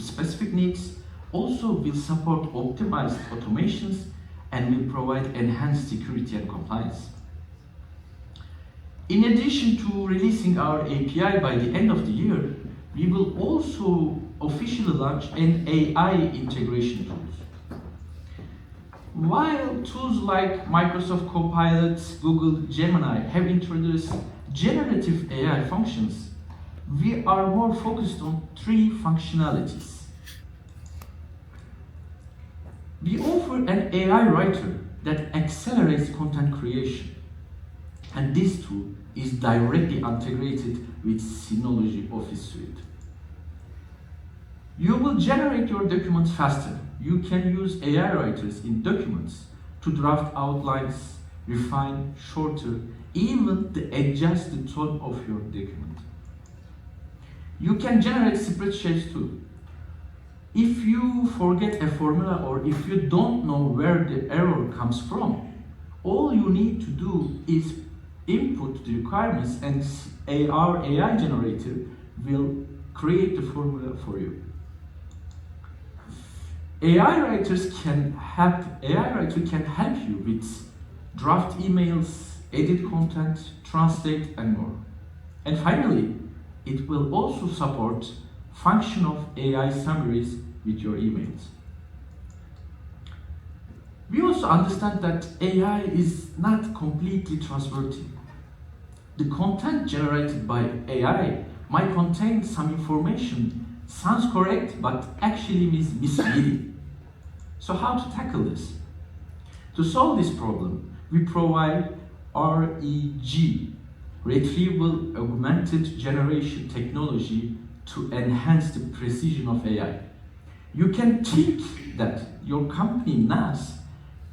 specific needs, also will support optimized automations and will provide enhanced security and compliance. In addition to releasing our API by the end of the year, we will also officially launch an AI integration tools. While tools like Microsoft Copilot, Google Gemini have introduced generative AI functions, we are more focused on 3 functionalities. We offer an AI writer that accelerates content creation, and this tool is directly integrated with Synology Office Suite. You will generate your documents faster. You can use AI writers in documents to draft outlines, refine, shorter, even adjust the tone of your document. You can generate spreadsheets too. If you forget a formula or if you don't know where the error comes from, all you need to do is input the requirements and our AI generator will create the formula for you. AI writer can help you with draft emails, edit content, translate, and more. And finally, it will also support function of AI summaries with your emails. We also understand that AI is not completely trustworthy. The content generated by AI might contain some information, sounds correct, but actually is misleading. So how to tackle this? To solve this problem, we provide RAG, Retrieval Augmented Generation technology to enhance the precision of AI. You can think that your company NAS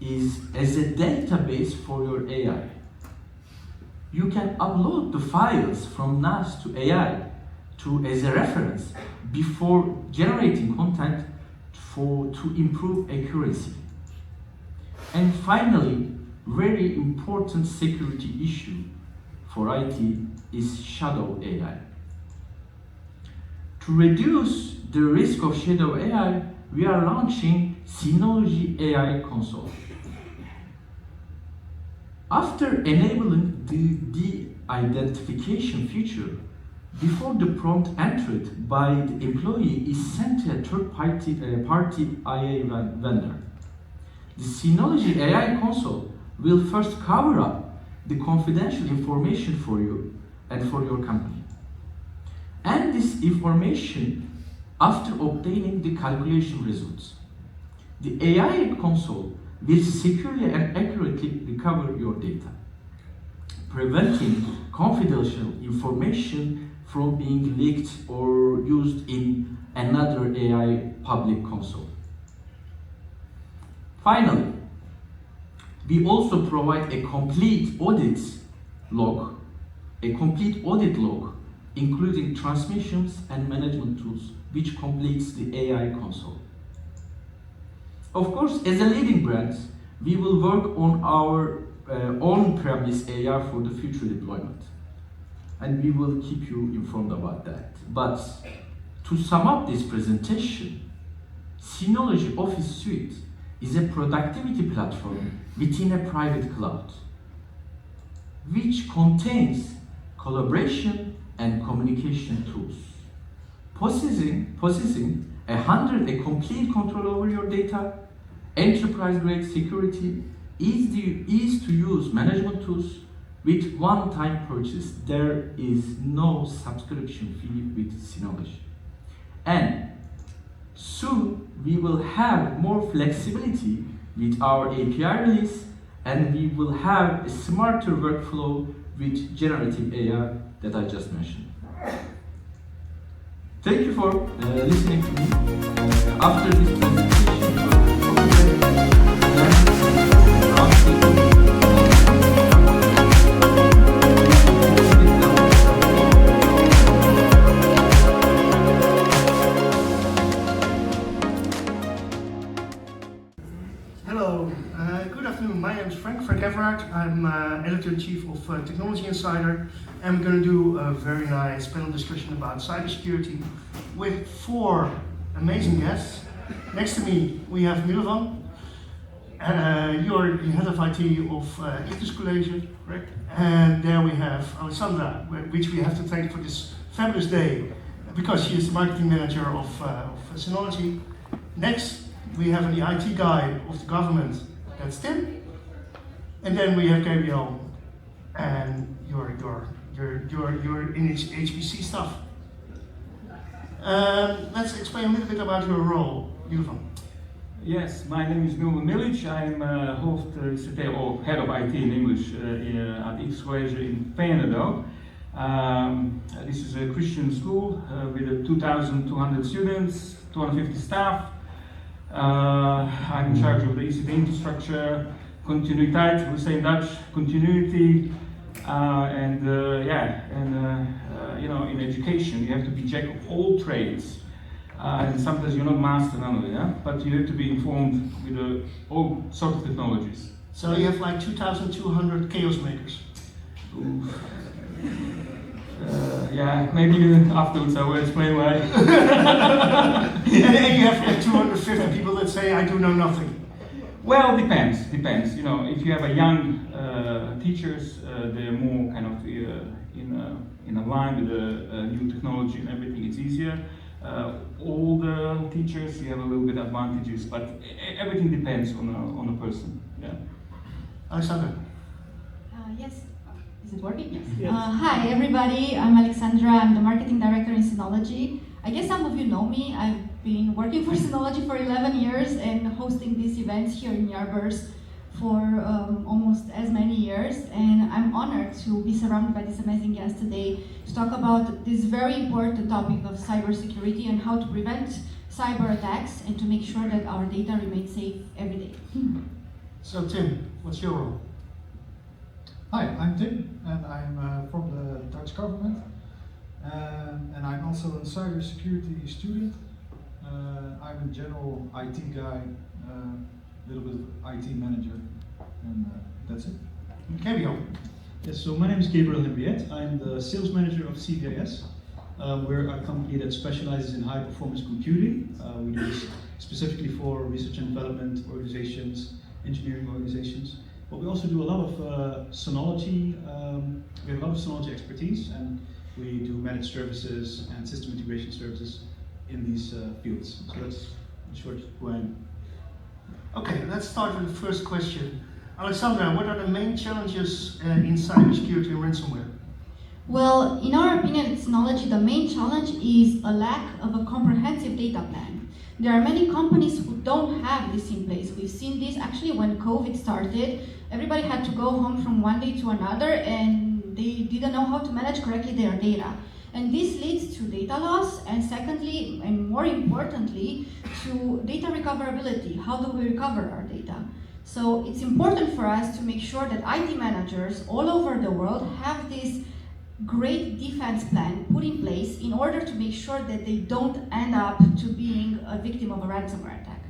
is as a database for your AI. You can upload the files from NAS to AI as a reference before generating content to improve accuracy. And finally, very important security issue for IT is shadow AI. To reduce the risk of shadow AI, we are launching Synology AI Console. After enabling the de-identification feature, before the prompt entered by the employee is sent to a third-party IA vendor. The Synology AI Console will first cover up the confidential information for you and for your company. And this information after obtaining the calculation results. The AI console will securely and accurately recover your data, preventing confidential information from being leaked or used in another AI public console. Finally, we also provide a complete audit log, including transmissions and management tools, which completes the AI console. Of course, as a leading brand, we will work on our on-premise AI for the future deployment, and we will keep you informed about that. But to sum up this presentation, Synology Office Suite is a productivity platform within a private cloud, which contains collaboration and communication tools, possessing a complete control over your data, enterprise-grade security, easy-to-use management tools with one-time purchase. There is no subscription fee with Synology. And soon we will have more flexibility with our API release, and we will have a smarter workflow with generative AI that I just mentioned. Thank you for listening to me. After this Hello, good afternoon. My name is Frank Everhart. I'm Editor-in-Chief of Technology Insider, and we're going to do a very nice panel discussion about cybersecurity with 4 amazing guests. Next to me, we have Milovan. You're the head of IT of Attendees College, correct? And there we have Alexandra, which we have to thank for this fabulous day, because she is the marketing manager of Synology. Next, we have the IT guy of the government, that's Tim. And then we have Gabriel, and you're in HPC stuff. Let's explain a little bit about your role, Milovan. Yes, my name is Milovan Milic. I'm hoofd ICT or head of IT in English at Utrecht College in Venlo. This is a Christian school with 2,200 students, 250 staff. I'm in charge of the ICT infrastructure, continuïteit, we say in Dutch, continuity, you know, in education you have to be jack of all trades. And sometimes you're not master none of it, yeah? But you have to be informed with all sorts of technologies. So you have like 2,200 chaos makers. Yeah, maybe afterwards I will explain why. and you have like 250 people that say, I do know nothing. Well, depends. You know, if you have a young teachers, they're more kind of in a line with the new technology and everything. It's easier. Older teachers, you have a little bit advantages, but everything depends on a person. Yeah. Alexandra. Yes. Is it working? Yes. Yes. Hi everybody, I'm Alexandra. I'm the marketing director in Synology. I guess some of you know me. I've been working for Synology for 11 years and hosting these events here in Jaarbeurs for almost as many years, and I'm honored to be surrounded by this amazing guest today to talk about this very important topic of cybersecurity and how to prevent cyber attacks and to make sure that our data remains safe every day. So Tim, what's your role? Hi, I'm Tim, and I'm from the Dutch government, and I'm also a cybersecurity student. I'm a general IT guy, a little bit of IT manager, and that's it. Gabriel. Yes, so my name is Gabriel Henriette. I'm the sales manager of CVIS. We're a company that specializes in high performance computing. We do this specifically for research and development organizations, engineering organizations. But we also do a lot of Synology. We have a lot of Synology expertise, and we do managed services and system integration services in these fields. So that's in short who I am. Okay, let's start with the first question. Alexandra, what are the main challenges in cybersecurity and ransomware? Well, in our opinion at Synology, the main challenge is a lack of a comprehensive data plan. There are many companies who don't have this in place. We've seen this actually when COVID started. Everybody had to go home from one day to another and they didn't know how to manage correctly their data. And this leads to data loss, and secondly, and more importantly, to data recoverability. How do we recover our data? So it's important for us to make sure that IT managers all over the world have this great defense plan put in place in order to make sure that they don't end up to being a victim of a ransomware attack.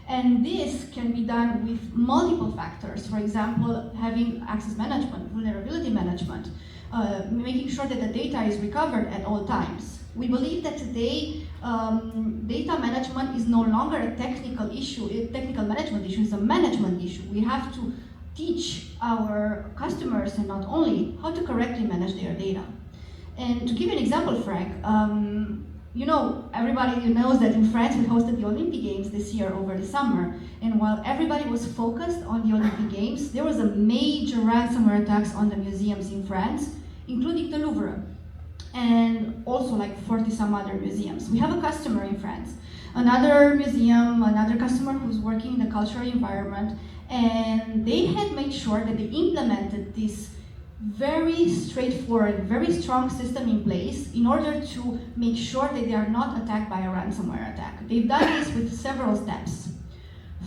And this can be done with multiple factors. For example, having access management, vulnerability management, making sure that the data is recovered at all times. We believe that today data management is no longer a technical issue, a technical management issue, it's a management issue. We have to teach our customers, and not only, how to correctly manage their data. And to give you an example, Frank, you know, everybody knows that in France we hosted the Olympic Games this year over the summer, and while everybody was focused on the Olympic Games, there was a major ransomware attacks on the museums in France, including the Louvre, and also like 40 some other museums. We have a customer in France, another museum, another customer who's working in the cultural environment, and they had made sure that they implemented this very straightforward, very strong system in place in order to make sure that they are not attacked by a ransomware attack. They've done this with several steps.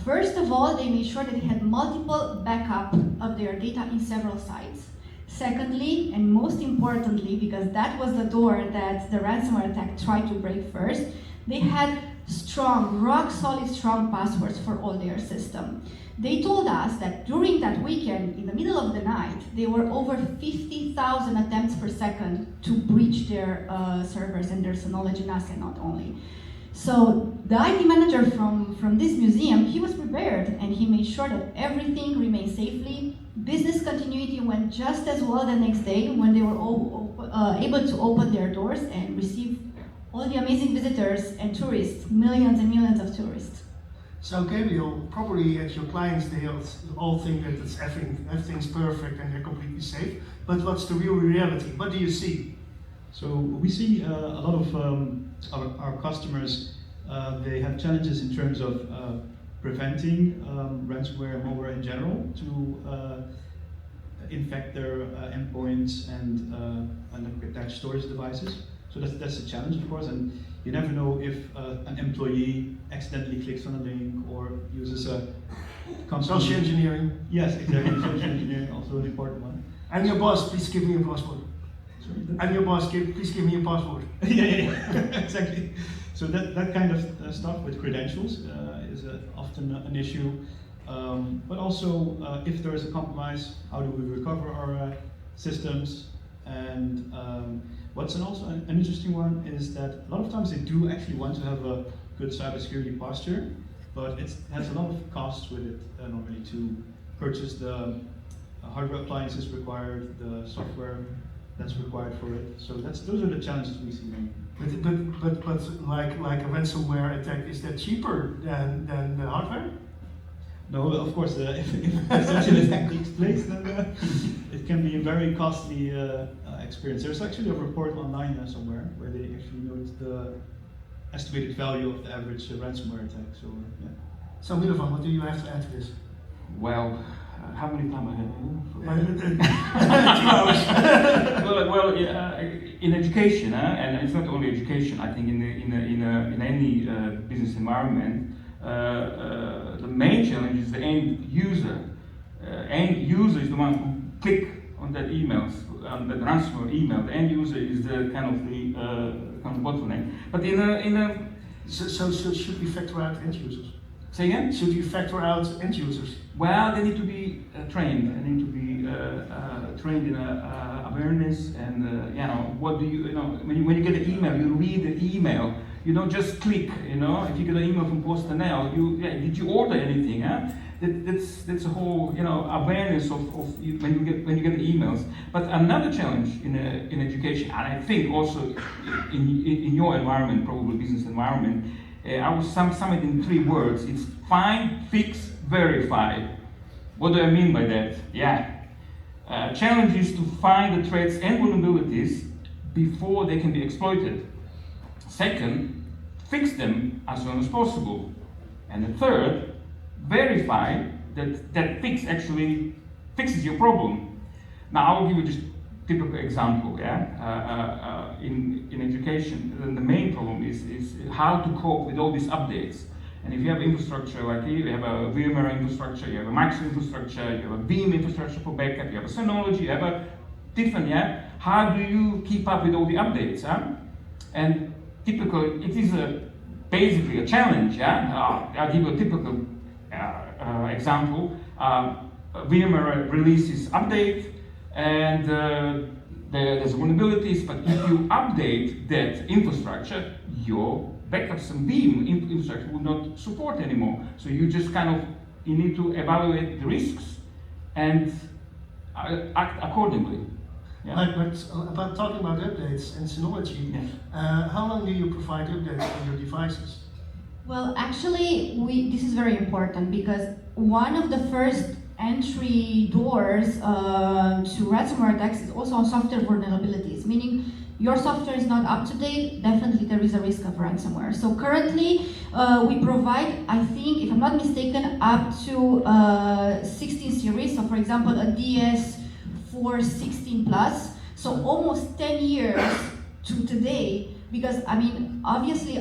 First of all, they made sure that they had multiple backup of their data in several sites. Secondly, and most importantly, because that was the door that the ransomware attack tried to break first, they had strong, rock-solid strong passwords for all their system. They told us that during that weekend, in the middle of the night, there were over 50,000 attempts per second to breach their servers and their Synology NAS, and not only. So the IT manager from this museum, he was prepared and he made sure that everything remained safely. Business continuity went just as well the next day when they were able to open their doors and receive all the amazing visitors and tourists, millions and millions of tourists. So Gabriel, probably at your clients, they all think that everything's perfect and they're completely safe. But what's the real reality? What do you see? So we see a lot of our customers, they have challenges in terms of preventing ransomware and malware in general to infect their endpoints and attach storage devices. So that's a challenge, of course, and you never know if an employee accidentally clicks on a link or uses a Social engineering. Yes, exactly. Social engineering, also an important one. I'm your boss, please give me your password. Sorry? I'm your boss, please give me your password. yeah, exactly. So that kind of stuff with credentials is often an issue. But also, if there is a compromise, how do we recover our systems? And what's also an interesting one is that a lot of times they do actually want to have a good cybersecurity posture, but it has a lot of costs with it normally to purchase the hardware appliances required, the software that's required for it. So those are the challenges we see mainly. But like a ransomware attack, is that cheaper than the hardware? No, of course, if such an attack takes place, then it can be a very costly experience. There's actually a report online somewhere where they actually note the estimated value of the average ransomware attack. So, yeah. So Milovan, what do you have to add to this? Well, how many time I have? 2 hours. well, in education, and it's not only education. I think in any business environment, the main challenge is the end user. End user is the one who click on that emails, on that ransomware email. The end user is the kind of bottleneck. But So should we factor out end users? say again? Should you factor out end users? Well, they need to be trained. They need to be trained in awareness and what do you know when you get an email, you read the email. You don't just click. If you get an email from PostNL, did you order anything? That's a whole awareness of when you get the emails. But another challenge in education, and I think also in your environment, probably business environment. I will sum it in 3 words. It's find, fix, verify. What do I mean by that? Challenge is to find the threats and vulnerabilities before they can be exploited. Second, fix them as soon as possible. And the third, verify that fix actually fixes your problem. Now I will give you just a typical example. In education, the main problem is how to cope with all these updates. And if you have infrastructure like you have a VMware infrastructure, you have a Microsoft infrastructure, you have a Veeam infrastructure for backup, you have a Synology, you have a different, how do you keep up with all the updates? And typically, it is basically a challenge. I'll give you a typical example. VMware releases update, and there's vulnerabilities, but if you update that infrastructure, your backups and Veeam infrastructure will not support anymore. So you just you need to evaluate the risks and act accordingly. But about talking about updates and Synology, how long do you provide updates on your devices? Well, actually, this is very important because one of the first entry doors to ransomware attacks is also on software vulnerabilities, meaning your software is not up to date, definitely there is a risk of ransomware. So currently, we provide, I think, if I'm not mistaken, up to 16 series. So for example, a DS416 Plus. So almost 10 years to today, because obviously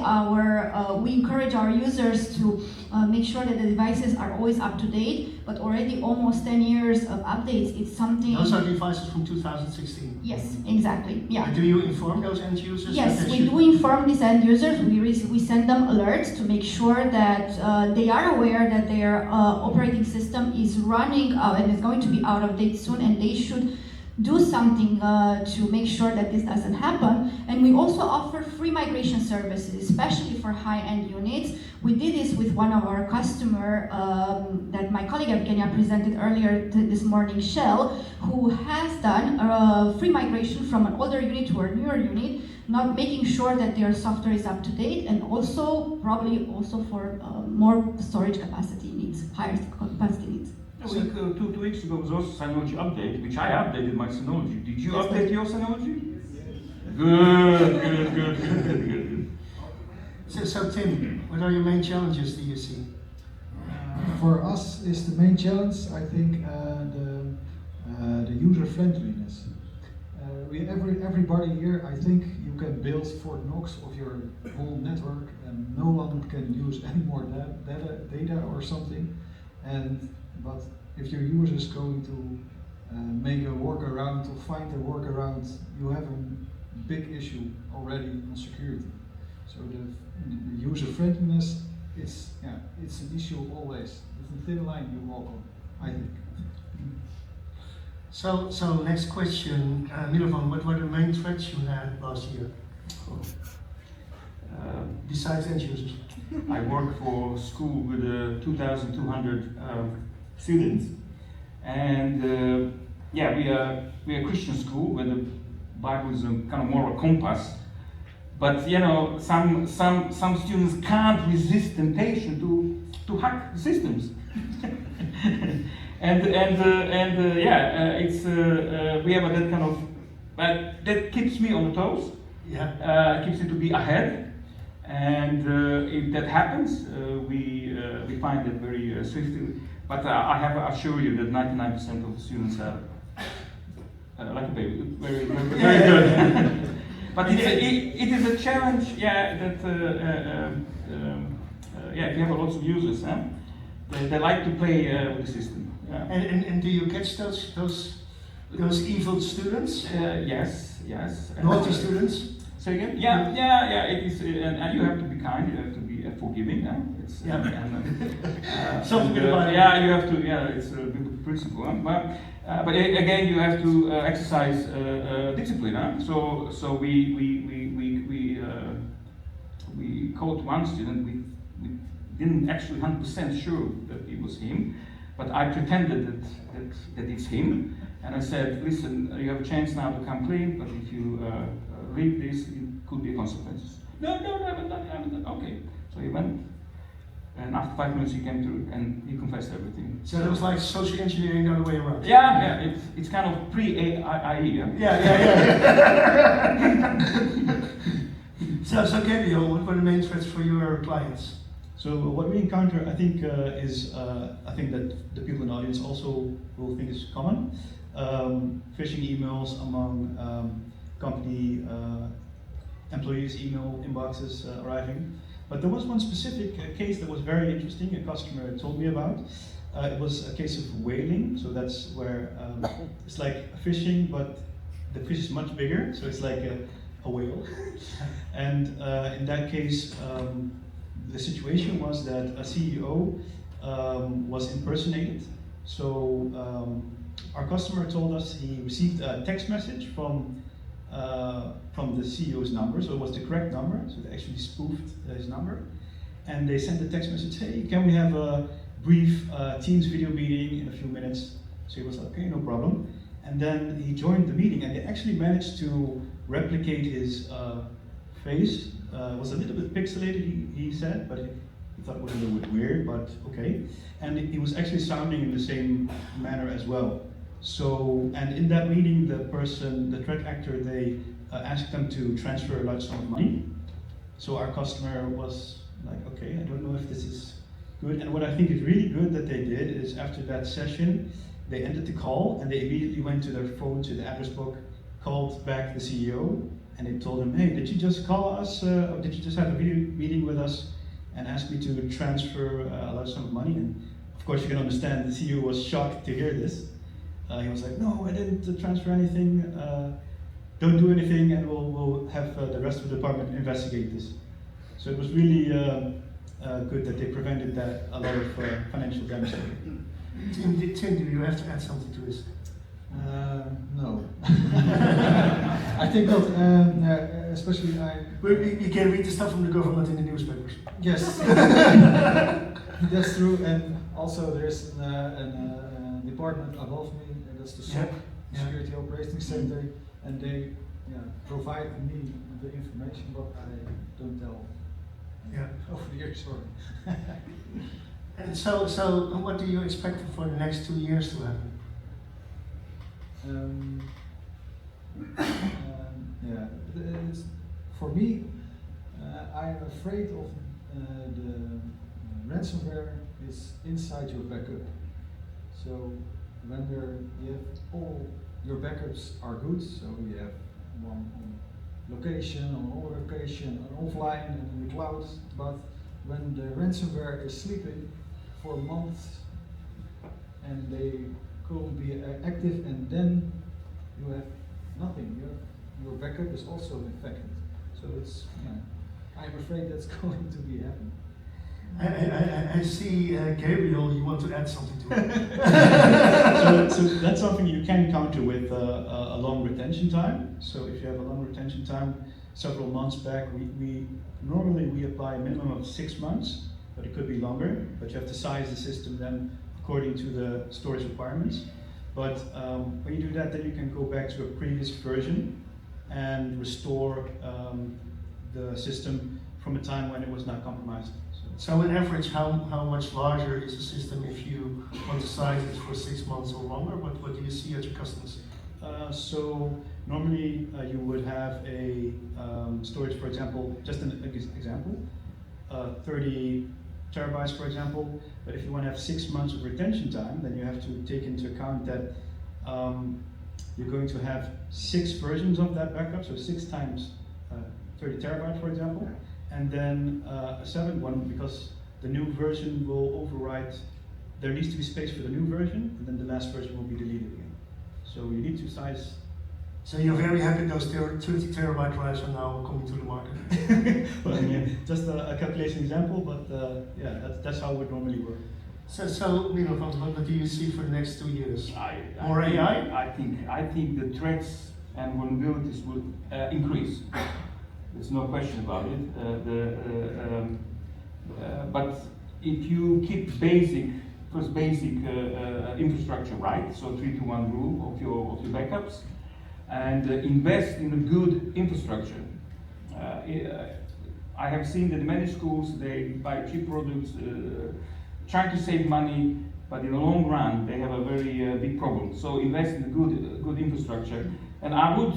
we encourage our users to make sure that the devices are always up to date, but already almost 10 years of updates, it's something... Those are devices from 2016? Yes, exactly, And do you inform those end users? Yes, we do inform these end users. We send them alerts to make sure that they are aware that their operating system is running and is going to be out of date soon, and they should do something to make sure that this doesn't happen. And we also offer free migration services, especially for high-end units. We did this with one of our customers that my colleague Evgenia presented earlier this morning, Shell, who has done a free migration from an older unit to a newer unit, not making sure that their software is up to date, and also probably also for more storage capacity needs, higher capacity needs. Two weeks ago was also Synology update, which I updated my Synology. Did you update your Synology? Good. So Tim, what are your main challenges do you see? For us, is the main challenge, I think, the user friendliness. Everybody here, I think, you can build Fort Knox of your whole network, and no one can use any more data or something. But if your user is going to make a workaround or find a workaround, you have a big issue already on security. So the user friendliness, it's an issue always. It's a thin line you walk on, I think. So next question, Milovan, what were the main threats you had last year? Besides end users. I work for a school with 2,200 students, and we are a Christian school where the Bible is a kind of moral compass. But you know, some students can't resist temptation to hack the systems. We have that kind of, but that keeps me on the toes. Yeah. Keeps me to be ahead, and if that happens, we find it very swiftly. But I assure you that 99% of the students are like a baby, very good. But it is a challenge, if you have lots of users, they like to play with the system. Yeah. And do you catch those evil students? Yes. Naughty students? Say again? Yeah. It is, and you have to be kind. You have to be forgiving. It's something about it. Yeah, you have to. Yeah, it's a biblical principle. But again, you have to exercise discipline. So we called one student. We didn't actually 100% sure that it was him, but I pretended that it's him, and I said, listen, you have a chance now to come clean, but if you leave this, it could be consequences. No, I haven't done. Okay, so he went, and after 5 minutes he came through and he confessed everything. So it was like social engineering the other way around. Yeah, it's kind of pre-AIE. So Gabriel, what were the main threats for your clients? So what we encounter, I think, I think that the people in the audience also will think is common. Phishing emails among company employees' email inboxes arriving. But there was one specific case that was very interesting, a customer told me about. It was a case of whaling, so that's where it's like phishing, but the fish is much bigger, so it's like a whale. And in that case, the situation was that a CEO was impersonated. So our customer told us he received a text message from the CEO's number, so it was the correct number, so they actually spoofed his number. And they sent a text message, hey, can we have a brief Teams video meeting in a few minutes? So he was like, okay, no problem. And then he joined the meeting, and they actually managed to replicate his face. Was a little bit pixelated, he said, but he thought it was a little bit weird, but okay. And he was actually sounding in the same manner as well. So, and in that meeting, the threat actor, they asked them to transfer a large sum of money. So our customer was like, okay, I don't know if this is good. And what I think is really good that they did is after that session, they ended the call and they immediately went to their phone, to the address book, called back the CEO, and they told him, hey, did you just call us, or did you just have a video meeting with us and ask me to transfer a large sum of money? And of course you can understand the CEO was shocked to hear this. He was like, no, I didn't transfer anything, don't do anything, and we'll have the rest of the department investigate this. So it was really good that they prevented that, a lot of financial damage. Tim, do you have to add something to this? No. I think not. Especially You can read the stuff from the government in the newspapers. Yes, that's true. And also there's a department above me, and that's the SOC, Security Operating Center, and they provide me the information, but I don't tell. Over the years, sorry. And so what do you expect for the next 2 years to happen? For me, I'm afraid of the ransomware is inside your backup. So when you have all your backups are good, so you have one on location, on all location, on offline, and in the cloud. But when the ransomware is sleeping for months, and they could be active, and then you have nothing. Your backup is also infected. So it's, I'm afraid that's going to be happening. I see, Gabriel, you want to add something to it. So that's something you can counter with a long retention time. So if you have a long retention time, several months back, we normally apply a minimum of 6 months, but it could be longer. But you have to size the system then according to the storage requirements. But when you do that, then you can go back to a previous version and restore the system from a time when it was not compromised. So on average, how much larger is the system if you want to size it for 6 months or longer? What do you see at your customers? So normally you would have a storage, for example, just an example, 30 terabytes, for example. But if you want to have 6 months of retention time, then you have to take into account that you're going to have 6 versions of that backup, so 6 times 30 terabyte, for example, and then a 7th one, because the new version will overwrite. There needs to be space for the new version, and then the last version will be deleted again. So you need to size. So you're very happy those 30 terabyte drives are now coming to the market? Well, yeah, just a calculation example, but that's how it would normally work. So Milovan, what do you see for the next 2 years? More AI? I think the threats and vulnerabilities will increase. There's no question about it. But if you keep basic infrastructure right, so 3-to-1 rule of your backups, and invest in a good infrastructure. I have seen that many schools, they buy cheap products, trying to save money, but in the long run they have a very big problem. So invest in a good infrastructure. And I would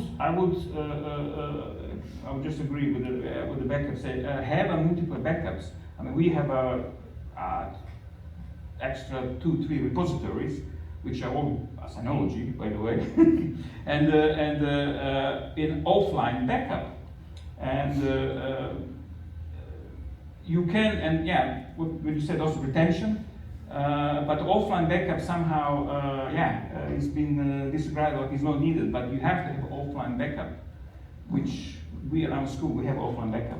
just agree with the backups. Have a multiple backups. I mean, we have extra 2-3 repositories, which are all Synology, by the way, and in offline backup. And you can, and yeah, what you said also retention, but offline backup somehow, it's been described like it's not needed, but you have to have offline backup, which we at our school, we have offline backup.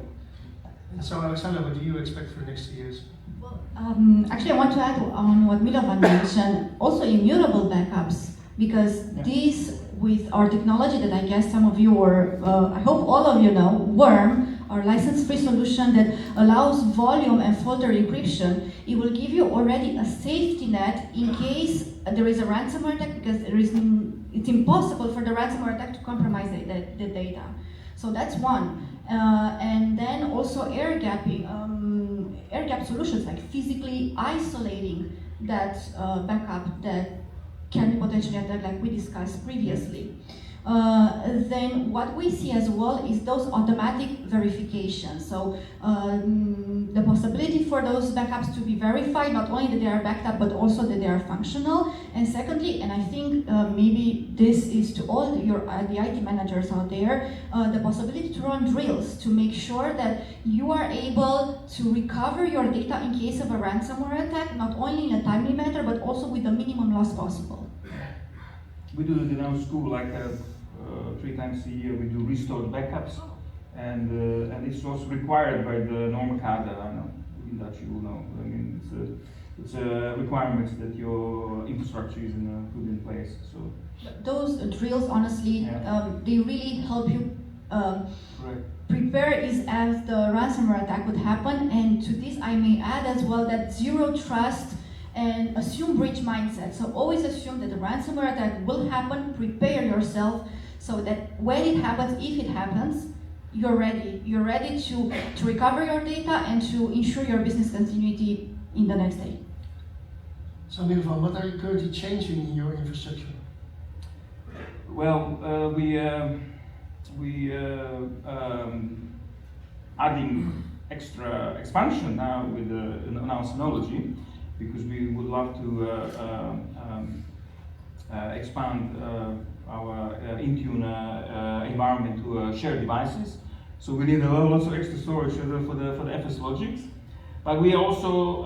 So Alexander, what do you expect for the next 2 years? Well, actually I want to add on what Milovan mentioned, also immutable backups, because these, with our technology that I guess some of you, or I hope all of you know, Worm, our license-free solution that allows volume and folder encryption, it will give you already a safety net in case there is a ransomware attack, because it's impossible for the ransomware attack to compromise the data. So that's one. And then also air gap solutions, like physically isolating that backup that can be potentially attacked, like we discussed previously. Then what we see as well is those automatic verifications. So the possibility for those backups to be verified, not only that they are backed up, but also that they are functional. And secondly, and I think maybe this is to all the IT managers out there, the possibility to run drills to make sure that you are able to recover your data in case of a ransomware attack, not only in a timely manner, but also with the minimum loss possible. We do it in our school, like 3 times a year we do restored backups, and it's also required by the normal card in Dutch, you will know. I mean, it's a requirement that your infrastructure is put in place. So those drills, honestly, they really help you prepare is as the ransomware attack would happen. And to this, I may add as well that zero trust and assume breach mindset. So always assume that the ransomware attack will happen. Prepare yourself so that when it happens, if it happens, you're ready. You're ready to recover your data and to ensure your business continuity in the next day. So, Milovan, what are you currently changing in your infrastructure? Well, we adding extra expansion now with our Synology, because we would love to expand our Intune environment to shared devices. So we need lots of extra storage for the FS Logics. But we also,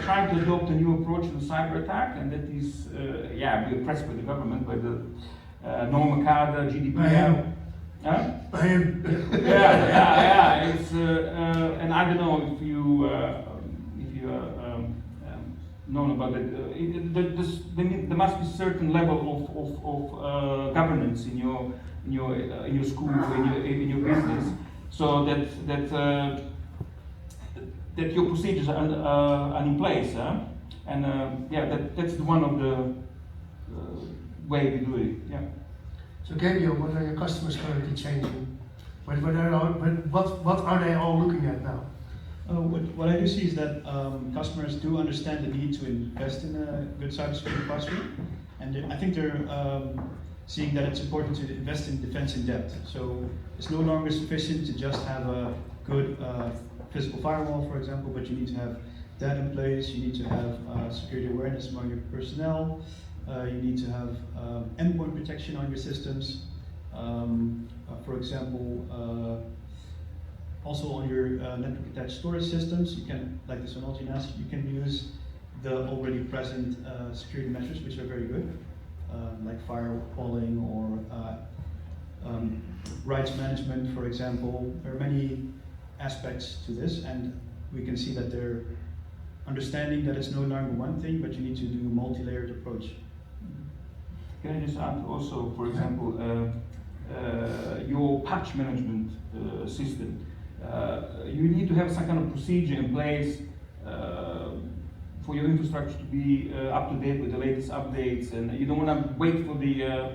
trying to adopt a new approach to cyber attack, and that is, we are pressed by the government, by the Norma CADA, GDPR. By him. It's and I don't know if you known about it. There must be a certain level of governance in your school, in your business, so that your procedures are in place, and that's one of the way we do it. Yeah. So Gabriel, what are your customers currently changing? What are they all looking at now? What I do see is that customers do understand the need to invest in a good cybersecurity posture, and I think they're seeing that it's important to invest in defense in depth. So it's no longer sufficient to just have a good physical firewall, for example, but you need to have that in place. You need to have security awareness among your personnel. You need to have endpoint protection on your systems. For example, also on your network attached storage systems, you can, like the Synology NAS, you can use the already present security measures, which are very good, like firewalling or rights management, for example. There are many aspects to this, and we can see that they're understanding that it's no longer one thing, but you need to do a multi-layered approach. Can I just add also, for example, your patch management system? You need to have some kind of procedure in place for your infrastructure to be up to date with the latest updates, and you don't want to wait for the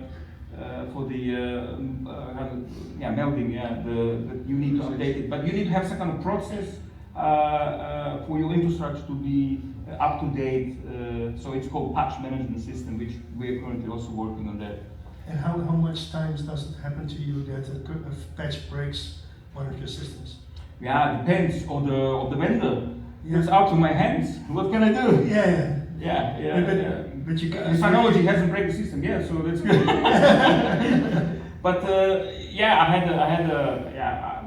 melding. That you need to update it, but you need to have some kind of process for your infrastructure to be up to date. So it's called patch management system, which we're currently also working on that. And how much times does it happen to you that a patch breaks one of your systems? Yeah, it depends on the vendor. Yeah. It's out of my hands. What can I do? Yeah. But you can. Synology hasn't break the system, so that's good. But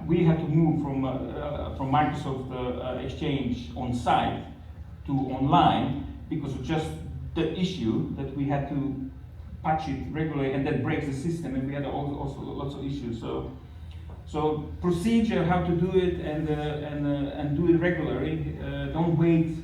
we had to move from Microsoft Exchange on site to online because of just the issue that we had to patch it regularly, and that breaks the system, and we had also lots of issues. So procedure how to do it and do it regularly. Don't wait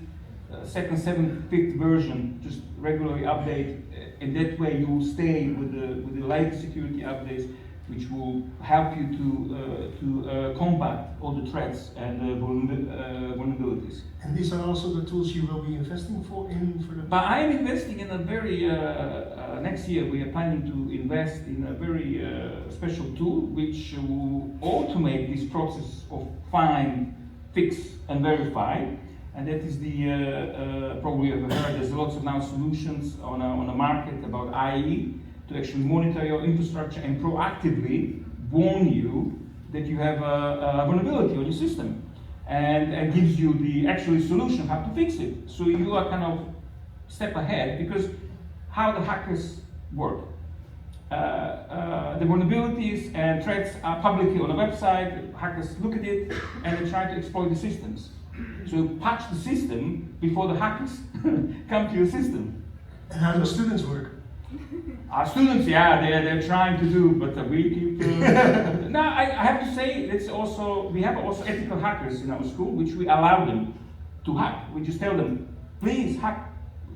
second, seventh, fifth version. Just regularly update. In that way, you will stay with the latest security updates, which will help you to combat all the threats and vulnerabilities. And these are also the tools you will be investing for the. But I am investing in a very next year. We are planning to invest in a very special tool which will automate this process of find, fix, and verify. And that is the probably you've heard. There's lots of now solutions on the market about IE to actually monitor your infrastructure and proactively warn you that you have a vulnerability on your system, and gives you the actual solution how to fix it. So you are kind of step ahead, because how the hackers work. The vulnerabilities and threats are publicly on a website. Hackers look at it and they try to exploit the systems. So patch the system before the hackers come to your system. And how do students work? Our students, they're trying to do, but we keep No, I have to say, it's also, we have also ethical hackers in our school, which we allow them to hack. We just tell them, please hack,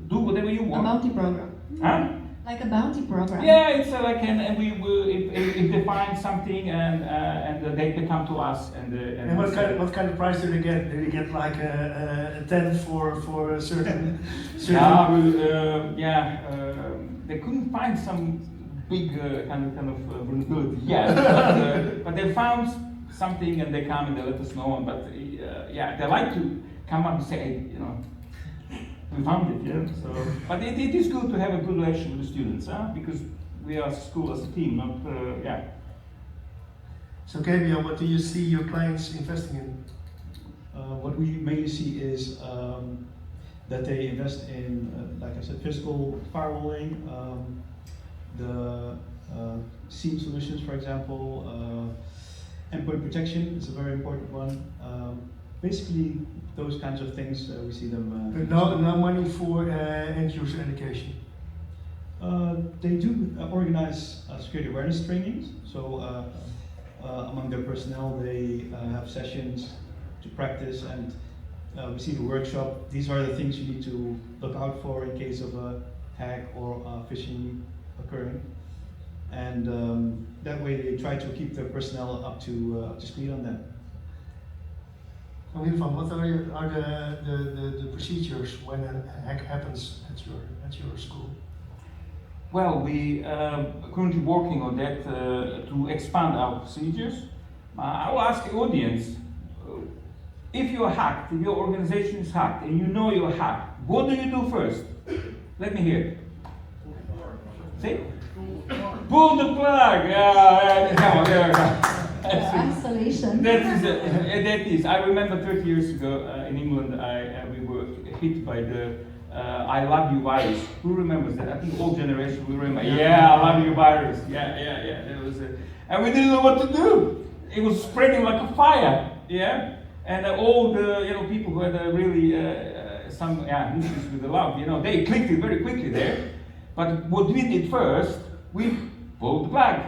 do whatever you A want. bounty program. Huh? Like a bounty program. Yeah, it's like, and we will, if they find something and they come to us And what kind of price do they get? Do they get like a 10 for a certain? They couldn't find some big kind of vulnerability yet, but they found something and they come and they let us know. But they like to come up and say, hey, you know, we found it, yeah. So, but it is good to have a good relation with the students, because we are a school as a team, not So, Gabriel, what do you see your clients investing in? What we mainly see is that they invest in, like I said, physical firewalling, the SIEM solutions, for example, endpoint protection is a very important one. Basically, those kinds of things we see them. But no money for end user education. They do organize security awareness trainings. So among their personnel, they have sessions to practice, and we see the workshop. These are the things you need to look out for in case of a hack or phishing occurring. And that way they try to keep their personnel up to speed on that. What are the procedures when a hack happens at your school? Well, we are currently working on that to expand our procedures. I will ask the audience, if you are hacked, if your organization is hacked, and you know you're hacked, what do you do first? Let me hear. See? Pull the plug! There we go. Isolation. That is. I remember 30 years ago in England, we were hit by the I love you virus. Who remembers that? I think all generations will remember. Yeah, I love you virus. Yeah. That was it. And we didn't know what to do. It was spreading like a fire. Yeah. And all the people who had really some issues with the love, they clicked it very quickly there. But what we did first, we pulled the plug.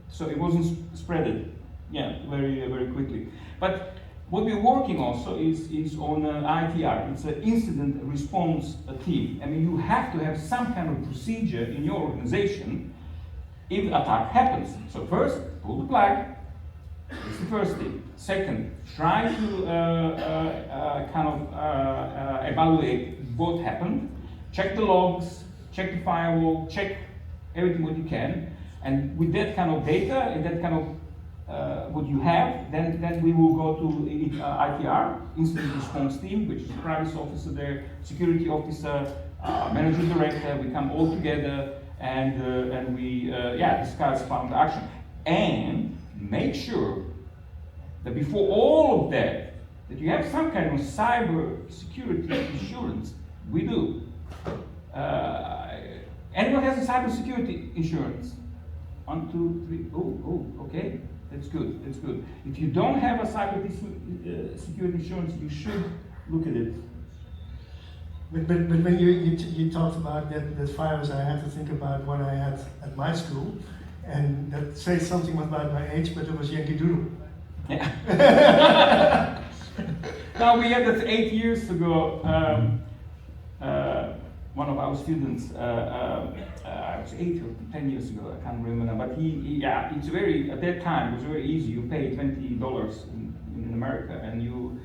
So it wasn't spreaded, very, very quickly. But what we're working also is on ITR. It's an incident response team. I mean, you have to have some kind of procedure in your organization if the attack happens. So first, pull the plug. That's the first thing. Second, try to evaluate what happened. Check the logs, check the firewall, check everything what you can. And with that kind of data and that kind of what you have, then we will go to ITR, Incident Response Team, which is the privacy officer there, security officer, managing director. We come all together and we discuss plan of action and make sure that before all of that you have some kind of cyber security insurance. We do. Anyone has a cyber security insurance? 1, 2, 3. Oh, okay. That's good. If you don't have a cyber security insurance, you should look at it. But when you talked about that virus, I had to think about what I had at my school, and that says something about my age, but it was Yankee Doodle. Yeah. Now we had that 8 years ago. One of our students, I was 8 or 10 years ago, I can't remember, but it's very, at that time, it was very easy. You pay $20 in America and you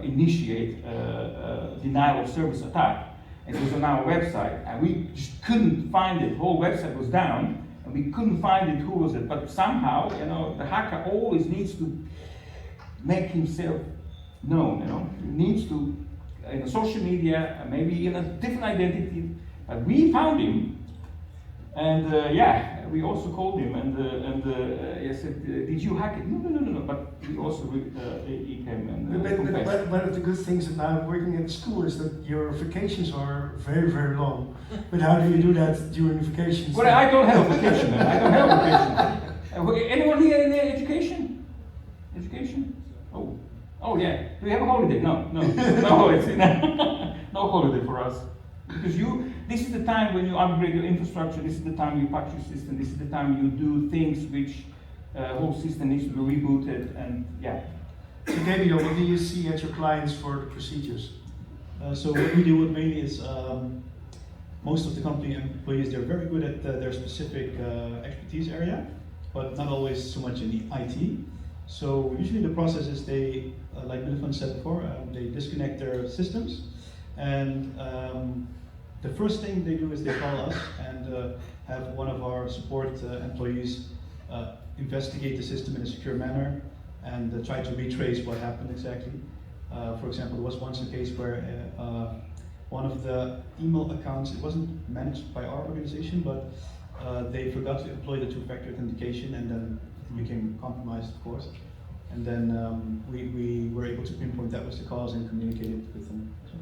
initiate a denial of service attack. It was on our website and we just couldn't find it. The whole website was down and we couldn't find it, who was it. But somehow, the hacker always needs to make himself known, He needs to, in social media, maybe in a different identity, but we found him, and we also called him, and he said, "Did you hack it?" No. But we also he came and confessed. One of the good things about working at school is that your vacations are very, very long. But how do you do that during vacations? Well, I don't have a vacation. Man. I don't have a vacation. Anyone here in education? Education? Oh yeah. Do you have a holiday? No holiday. No holiday for us. Because this is the time when you upgrade your infrastructure. This is the time you patch your system. This is the time you do things which whole system needs to be rebooted, and yeah. So Gabriel, what do you see at your clients for the procedures? So what we do with mainly is most of the company employees, they're very good at their specific expertise area, but not always so much in the IT. So usually the process is they, like Milvan said before, they disconnect their systems, and the first thing they do is they call us and have one of our support employees investigate the system in a secure manner and try to retrace what happened exactly. For example, there was once a case where one of the email accounts, it wasn't managed by our organization, but they forgot to employ the two-factor authentication, and then it became compromised, of course. And then we were able to pinpoint that was the cause and communicated with them. So.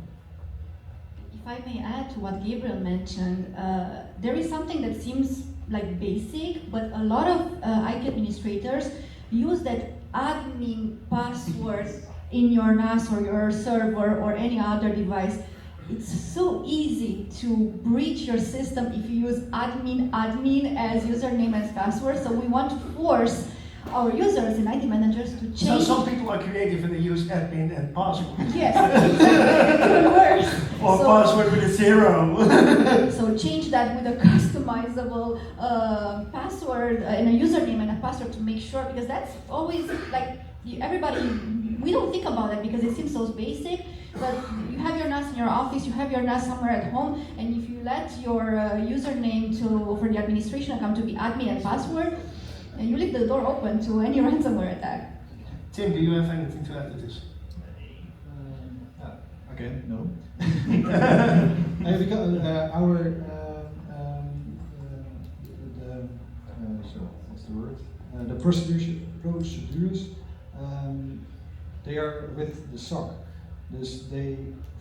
If I may add to what Gabriel mentioned, there is something that seems like basic, but a lot of IT administrators use that admin password in your NAS or your server or any other device. It's so easy to breach your system if you use admin as username and password. So we want to force our users and IT managers to change. So some people are creative and they use admin and password. Yes, even worse. Or So- password with a 0. So change that with a customizable password and a username and a password to make sure, because that's always like everybody, we don't think about it because it seems so basic, but you have your NAS in your office, you have your NAS somewhere at home, and if you let your username for the administration account to be admin and password, and you leave the door open to any ransomware attack. Tim, do you have anything to add to this? Again, no. Because our what's the word? The procedures, they are with the SOC. Dus they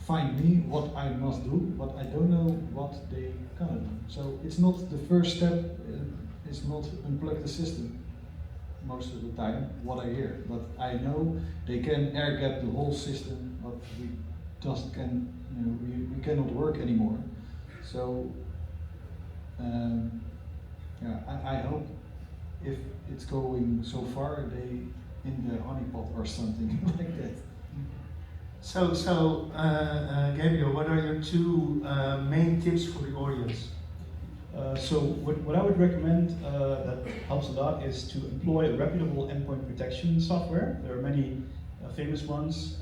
find me what I must do, but I don't know what they can do. So it's not the first step. It's not unplug the system most of the time. What I hear, but I know they can air gap the whole system, but we just can, we cannot work anymore. So yeah, I hope if it's going so far, they in the honeypot or something like that. So Gabriel, what are your two main tips for the audience? So what I would recommend that helps a lot is to employ a reputable endpoint protection software. There are many famous ones.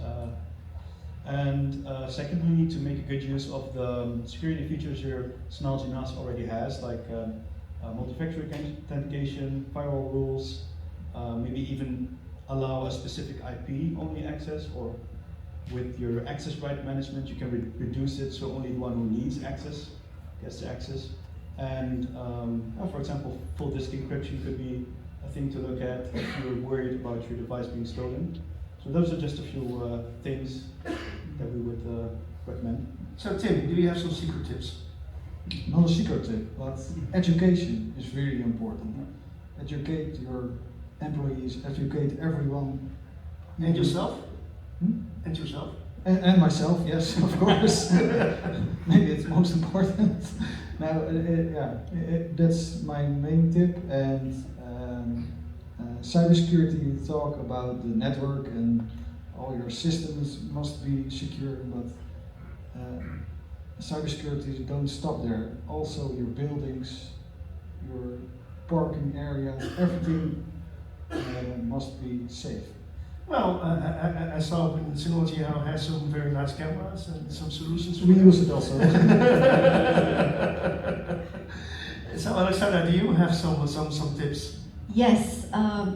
And secondly, to make a good use of the security features your Synology NAS already has, like multi-factor authentication, firewall rules, maybe even allow a specific IP-only access, or with your access right management, you can reduce it so only the one who needs access gets the access. And for example, full disk encryption could be a thing to look at if you're worried about your device being stolen. So those are just a few things that we would recommend. So Tim, do you have some secret tips? Not a secret tip, but education is really important. Educate your employees, educate everyone. And yourself? Hmm? And yourself? And myself, yes, of course. Maybe it's most important. Now, that's my main tip. And cybersecurity, talk about the network and all your systems must be secure, but cybersecurity don't stop there. Also your buildings, your parking areas, everything must be safe. Well, I saw in Synology now has some very nice cameras and some solutions. We use it also. So Alexandra, do you have some tips? Yes,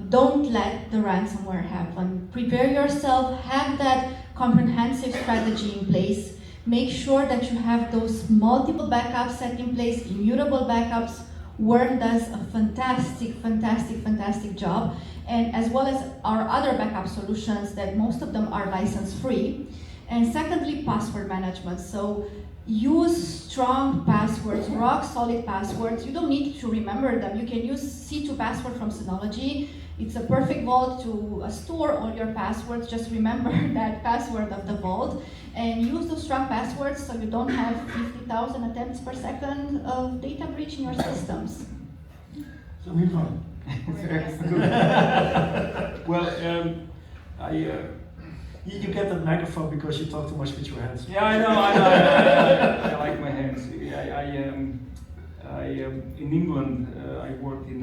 don't let the ransomware happen. Prepare yourself, have that comprehensive strategy in place. Make sure that you have those multiple backups set in place, immutable backups. Word does a fantastic job. And as well as our other backup solutions that most of them are license free. And secondly, password management. So use strong passwords, rock solid passwords. You don't need to remember them. You can use C2 password from Synology. It's a perfect vault to store all your passwords. Just remember that password of the vault and use those strong passwords so you don't have 50,000 attempts per second of data breach in your systems. So Milvan, Well, You get that microphone because you talk too much with your hands. yeah, I know. I like my hands. In England, I worked in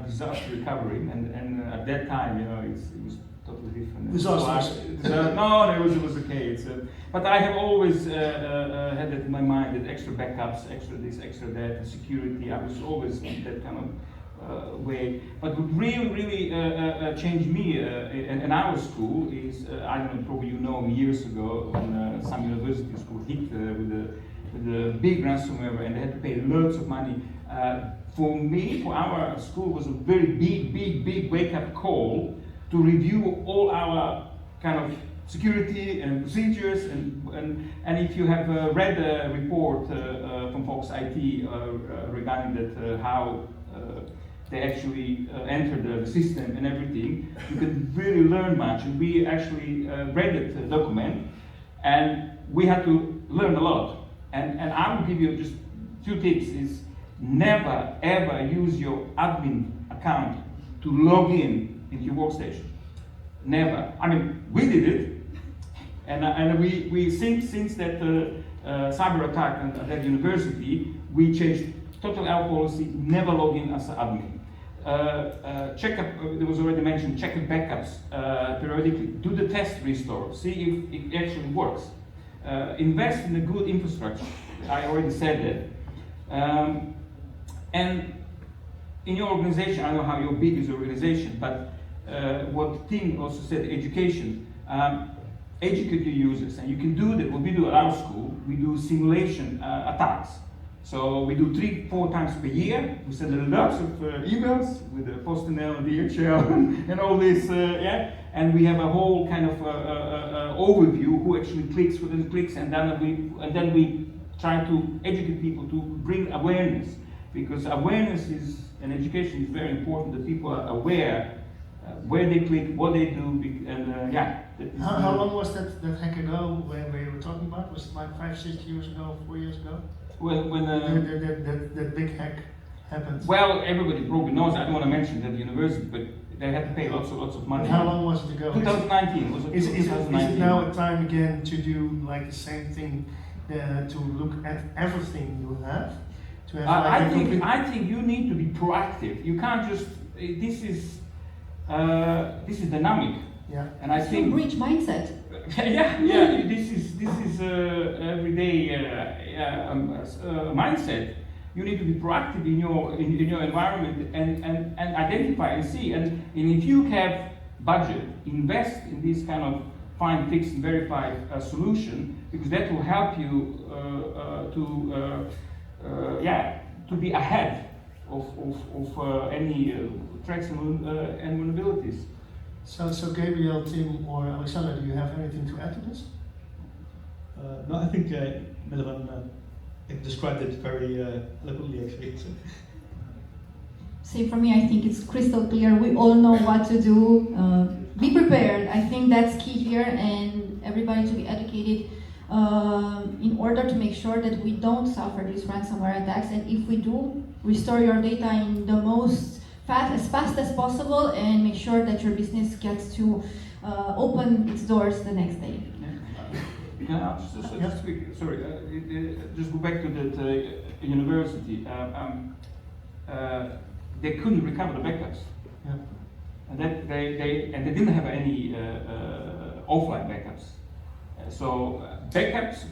disaster recovery, and at that time, you know, it was totally different. Disasters? No, it was okay. But I have always had that in my mind, that extra backups, extra this, extra that, and security. I was always in that kind of way. But what really changed me in our school is, I don't know, probably you know, years ago when some university school hit with a big ransomware and they had to pay loads of money. For me, for our school, was a very big wake-up call to review all our kind of security and procedures, and if you have read a report from Fox IT regarding that how they actually entered the system and everything, you can really learn much. And we actually read that document, and we had to learn a lot. And I will give you just 2 tips: is never ever use your admin account to log in into your workstation. Never. I mean, we did it, and we since that cyber attack at that university, we changed totally our policy: never log in as an admin. Check up. There was already mentioned. Check the backups periodically. Do the test restore. See if it actually works. Invest in a good infrastructure. I already said that. And in your organization, I don't know how your big is your organization, but what Tim also said, education. Educate your users, and you can do that. What we do at our school, we do simulation attacks. So we do 3-4 times per year. We send lots of emails with the PostNL and DHL and all this, yeah. And we have a whole kind of overview who actually clicks, who doesn't clicks, and then we try to educate people to bring awareness, because awareness is and education is very important. That people are aware where they click, what they do, and yeah. How long was that hack ago when we were talking about? Was it like 5-6 years ago, 4 years ago? When that big hack happened. Well, everybody probably knows. I don't want to mention that university, but they had to pay lots of money. And how long was it ago? 2019. Was it Is 2019? it now a time again to do like the same thing, to look at everything you have? To have I think you need to be proactive. You can't just. This is dynamic. Yeah. And I think breach mindset. yeah. This is everyday mindset. You need to be proactive in your environment and identify and see. And if you have budget, invest in this kind of find, fix, and verify solution, because that will help you to be ahead of any threats and vulnerabilities. So Gabriel, Tim, or Alexander, do you have anything to add to this? No, I think Milovan described it very eloquently, actually. So. Same for me. I think it's crystal clear. We all know what to do. Be prepared. I think that's key here, and everybody to be educated in order to make sure that we don't suffer these ransomware attacks. And if we do, restore your data in the most as fast as possible, and make sure that your business gets to open its doors the next day. Can I just quick, sorry, just go back to that university. They couldn't recover the backups, and that they didn't have any offline backups. So backups.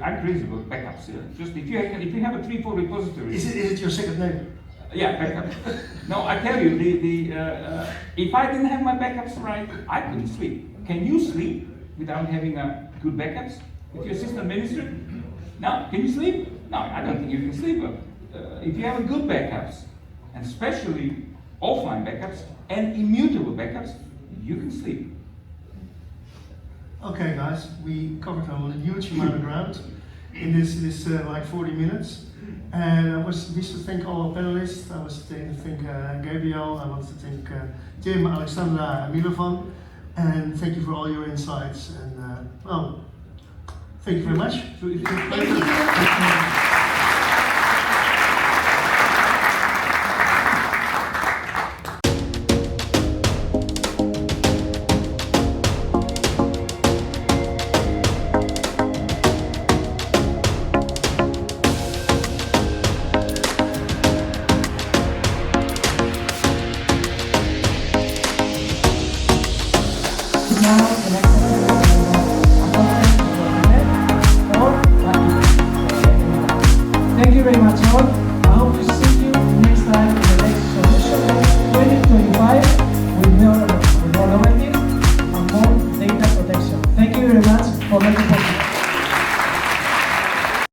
I'm crazy about backups. Just if you have a 3-4 repository. Is it your second name? Yeah, backup. No, I tell you, if I didn't have my backups right, I couldn't sleep. Can you sleep without having a good backups? If you're a system administrator, no. Can you sleep? No, I don't think you can sleep. If you have a good backups, and especially offline backups and immutable backups, you can sleep. Okay, guys, we covered a huge amount of ground in this like 40 minutes. And I wish to thank all our panelists. I was to thank Gabriel, I want to thank Tim, Alexandra, and Milovan. And thank you for all your insights. And well, thank you very much. Thank you.